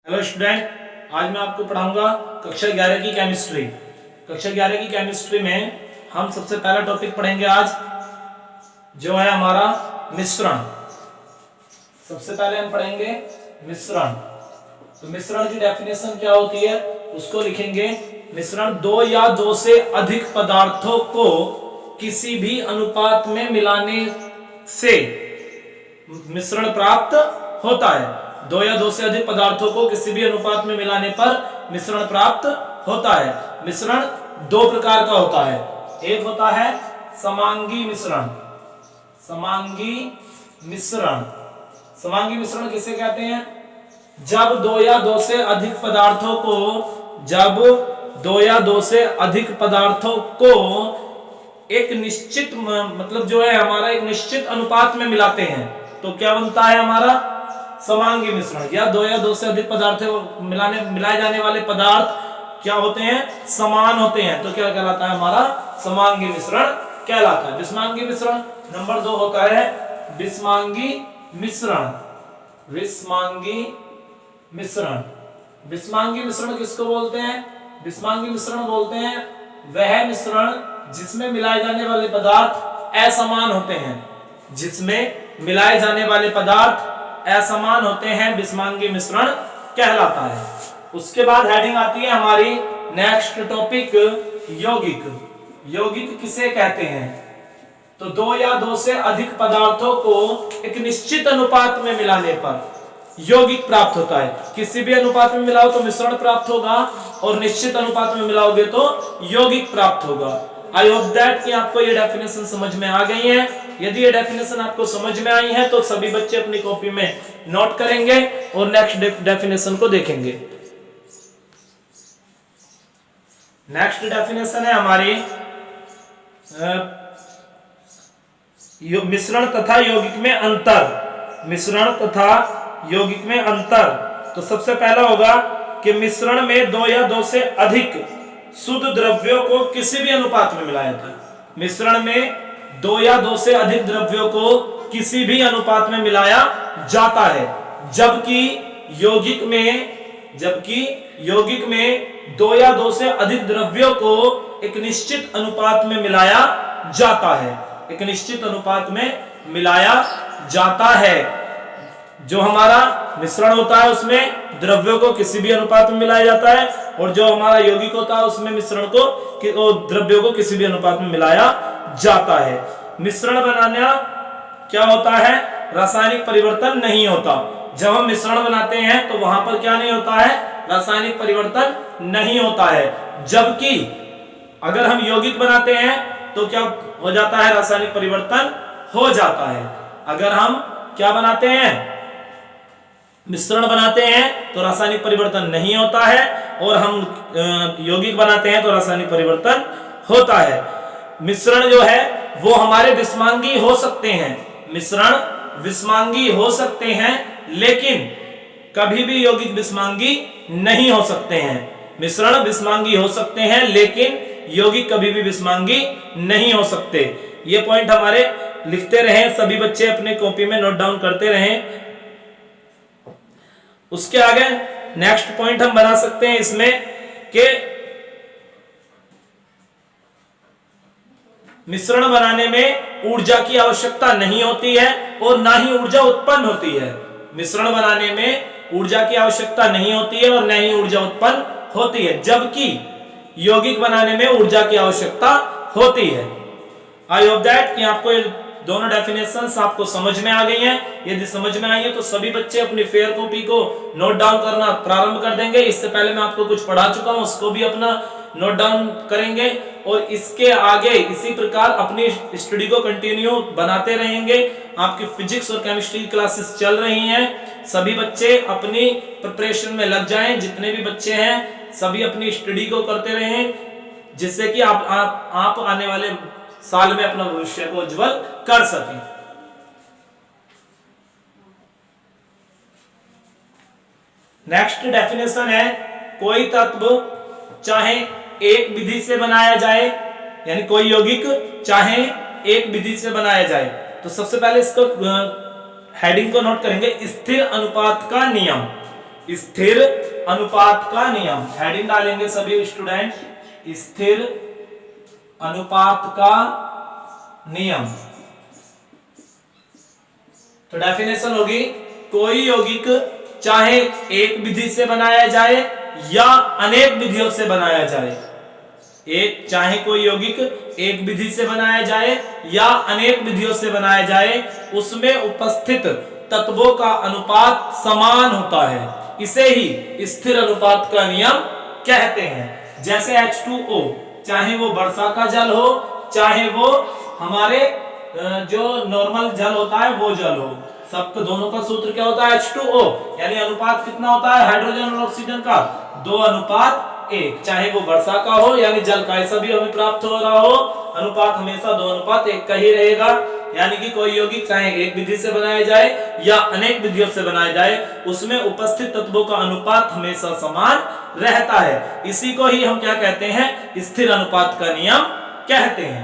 Hello student, आज मैं आपको पढ़ाऊंगा कक्षा 11 की केमिस्ट्री। कक्षा 11 की केमिस्ट्री में हम सबसे पहला टॉपिक पढ़ेंगे आज, जो है हमारा मिश्रण। सबसे पहले हम पढ़ेंगे मिश्रण। तो मिश्रण की डेफिनेशन क्या होती है उसको लिखेंगे। मिश्रण दो या दो से अधिक पदार्थों को किसी भी अनुपात में मिलाने से मिश्रण प्राप्त होता है। दो या दो से अधिक पदार्थों को किसी भी अनुपात में मिलाने पर मिश्रण प्राप्त होता है। मिश्रण दो प्रकार का होता है। एक होता है समांगी मिश्रण। समांगी मिश्रण, समांगी मिश्रण किसे कहते हैं? जब दो या दो से अधिक पदार्थों को एक निश्चित मतलब जो है हमारा एक निश्चित अनुपात में मिलाते हैं तो क्या बनता है हमारा समांगी मिश्रण। या दो से अधिक पदार्थों मिलाए जाने वाले पदार्थ क्या होते हैं? समान होते हैं, तो क्या कहलाता है हमारा समांगी मिश्रण कहलाता है। विषमांगी मिश्रण नंबर 2 होता है विषमांगी मिश्रण। विषमांगी मिश्रण, विषमांगी मिश्रण किसको बोलते हैं? विषमांगी मिश्रण बोलते हैं वह मिश्रण जिसमें मिलाए जाने वाले पदार्थ असमान होते हैं। जिसमें मिलाए जाने वाले पदार्थ असमान होते हैं, विषमांगी मिश्रण कहलाता है। उसके बाद हेडिंग आती है हमारी नेक्स्ट टॉपिक, यौगिक। यौगिक किसे कहते हैं? तो दो या दो से अधिक पदार्थों को एक निश्चित अनुपात में मिलाने पर यौगिक प्राप्त होता है। किसी भी अनुपात में मिलाओ तो मिश्रण प्राप्त होगा और निश्चित अनुपात में मिलाओगे तो यौगिक प्राप्त होगा। आई होप दैट कि आपको ये डेफिनेशन समझ में आ गई है। यदि ये डेफिनेशन आपको समझ में आई है तो सभी बच्चे अपनी कॉपी में नोट करेंगे और नेक्स्ट डेफिनेशन को देखेंगे। नेक्स्ट डेफिनेशन है हमारी मिश्रण तथा यौगिक में अंतर। मिश्रण तथा यौगिक में अंतर। तो सबसे पहला होगा कि मिश्रण में दो या दो से अधिक शुद्ध द्रव्यों को किसी भी अनुपात में मिलाया जाता है। मिश्रण में दो या दो से अधिक द्रव्यों को किसी भी अनुपात में मिलाया जाता है, जबकि यौगिक में दो या दो से अधिक द्रव्यों को एक निश्चित अनुपात में मिलाया जाता है। एक निश्चित अनुपात में मिलाया जाता है। जो हमारा मिश्रण होता है उसमें द्रव्यों को किसी भी अनुपात में मिलाया जाता है और जो हमारा यौगिक होता है उसमें मिश्रण को द्रव्यों को किसी भी अनुपात में मिलाया जाता है। मिश्रण बनाना क्या होता है? रासायनिक परिवर्तन नहीं होता। जब हम मिश्रण बनाते हैं तो वहां पर क्या नहीं होता है? रासायनिक परिवर्तन नहीं होता है। जबकि अगर हम यौगिक बनाते हैं तो क्या हो जाता है? रासायनिक परिवर्तन हो जाता है। अगर हम क्या बनाते हैं? मिश्रण बनाते हैं तो रासायनिक परिवर्तन नहीं होता है और हम यौगिक बनाते हैं तो रासायनिक परिवर्तन होता है। मिश्रण जो है वो हमारे विषमांगी हो सकते हैं। मिश्रण विषमांगी हो सकते हैं लेकिन कभी भी यौगिक विषमांगी नहीं हो सकते हैं। मिश्रण विषमांगी हो सकते हैं लेकिन यौगिक कभी भी विषमांगी नहीं हो सकते। ये पॉइंट हमारे लिखते रहें, सभी बच्चे अपने कॉपी में नोट डाउन करते रहें। उसके आगे नेक्स्ट पॉइंट हम बना सकते हैं इसमें कि मिश्रण बनाने में ऊर्जा की आवश्यकता नहीं होती है और ना ही ऊर्जा उत्पन्न होती है। मिश्रण बनाने में ऊर्जा की आवश्यकता नहीं होती है और न ही ऊर्जा उत्पन्न होती है, जबकि यौगिक बनाने में ऊर्जा की आवश्यकता होती है। आई होप दैट कि आपको ये दोनों डेफिनेशंस आपको समझ में आ गई हैं। यदि समझ में आई है तो सभी बच्चे अपनी फेयर कॉपी को नोट डाउन करना प्रारंभ कर देंगे। इससे पहले मैं आपको कुछ पढ़ा चुका हूं, उसको भी अपना नोट डाउन करेंगे और इसके आगे इसी प्रकार अपनी स्टडी को कंटिन्यू बनाते रहेंगे। आपकी फिजिक्स और केमिस्ट्री क्लासेस चल रही हैं। सभी बच्चे अपनी प्रिपरेशन में लग जाएं। जितने भी बच्चे हैं सभी अपनी स्टडी को करते रहें, जिससे कि आप आने वाले साल में अपना भविष्य को उज्जवल कर सकें। नेक्स्ट डेफिनेशन है कोई तत्व चाहे एक विधि से बनाया जाए, यानी कोई यौगिक चाहे एक विधि से बनाया जाए। तो सबसे पहले इसको हेडिंग को नोट करेंगे, स्थिर अनुपात का नियम। स्थिर अनुपात का नियम, हेडिंग डालेंगे सभी स्टूडेंट, स्थिर अनुपात का नियम। तो डेफिनेशन होगी, कोई यौगिक चाहे एक विधि से बनाया जाए या अनेक विधियों से बनाया जाए, चाहे कोई यौगिक एक विधि से बनाया जाए या अनेक विधियों से बनाया जाए, उसमें उपस्थित तत्वों का अनुपात समान होता है, इसे ही स्थिर अनुपात का नियम कहते हैं। जैसे H2O, चाहे वो वर्षा का जल हो, चाहे वो हमारे जो नॉर्मल जल होता है वो जल हो, सबका दोनों का सूत्र क्या होता है? H2O, यानी अनुपात कितना होता है हाइड्रोजन और ऑक्सीजन का? 2:1। चाहे वो वर्षा का हो यानी जल का ऐसा भी हमें प्राप्त हो रहा हो, अनुपात हमेशा 2:1 का ही रहेगा। यानी कि कोई यौगिक चाहे एक विधि से बनाया जाए या अनेक विधियों से बनाया जाए, उसमें उपस्थित तत्वों का अनुपात हमेशा समान रहता है। इसी को ही हम क्या कहते हैं? स्थिर अनुपात का नियम कहते हैं।